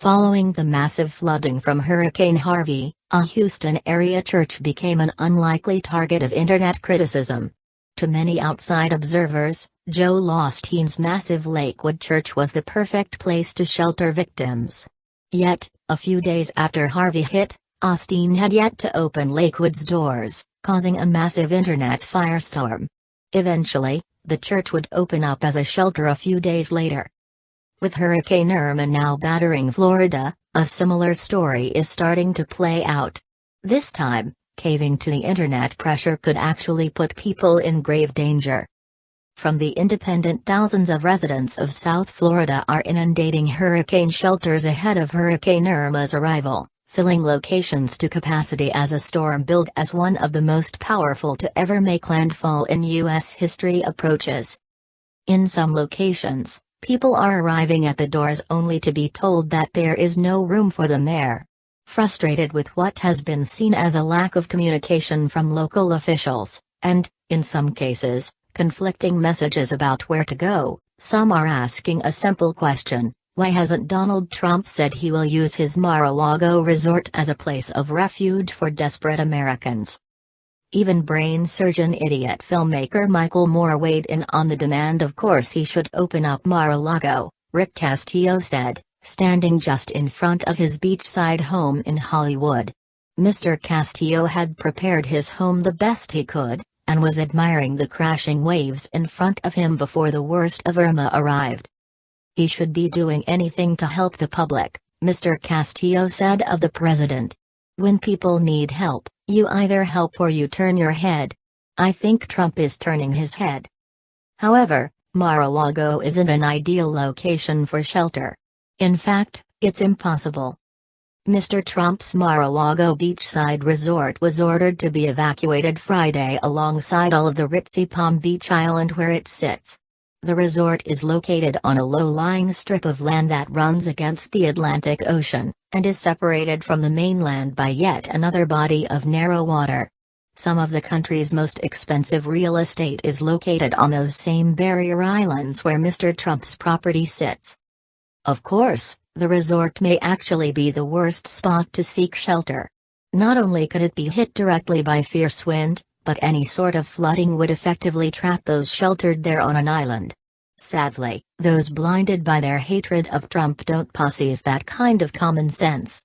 Following the massive flooding from Hurricane Harvey, a Houston area church became an unlikely target of internet criticism. To many outside observers, Joel Osteen's massive Lakewood church was the perfect place to shelter victims. Yet, a few days after Harvey hit, Osteen had yet to open Lakewood's doors, causing a massive internet firestorm. Eventually, the church would open up as a shelter a few days later. With Hurricane Irma now battering Florida, a similar story is starting to play out. This time, caving to the internet pressure could actually put people in grave danger. From the Independent, thousands of residents of South Florida are inundating hurricane shelters ahead of Hurricane Irma's arrival, filling locations to capacity as a storm billed as one of the most powerful to ever make landfall in U.S. history approaches. In some locations, people are arriving at the doors only to be told that there is no room for them there. Frustrated with what has been seen as a lack of communication from local officials, and, in some cases, conflicting messages about where to go, some are asking a simple question: why hasn't Donald Trump said he will use his Mar-a-Lago resort as a place of refuge for desperate Americans? Even brain surgeon idiot filmmaker Michael Moore weighed in on the demand. Of course he should open up Mar-a-Lago, Rick Castillo said, standing just in front of his beachside home in Hollywood. Mr. Castillo had prepared his home the best he could, and was admiring the crashing waves in front of him before the worst of Irma arrived. He should be doing anything to help the public, Mr. Castillo said of the president. When people need help, you either help or you turn your head. I think Trump is turning his head. However, Mar-a-Lago isn't an ideal location for shelter. In fact, it's impossible. Mr. Trump's Mar-a-Lago beachside resort was ordered to be evacuated Friday alongside all of the ritzy Palm Beach island where it sits. The resort is located on a low-lying strip of land that runs against the Atlantic Ocean, and is separated from the mainland by yet another body of narrow water. Some of the country's most expensive real estate is located on those same barrier islands where Mr. Trump's property sits. Of course, the resort may actually be the worst spot to seek shelter. Not only could it be hit directly by fierce wind, but any sort of flooding would effectively trap those sheltered there on an island. Sadly, those blinded by their hatred of Trump don't possess that kind of common sense.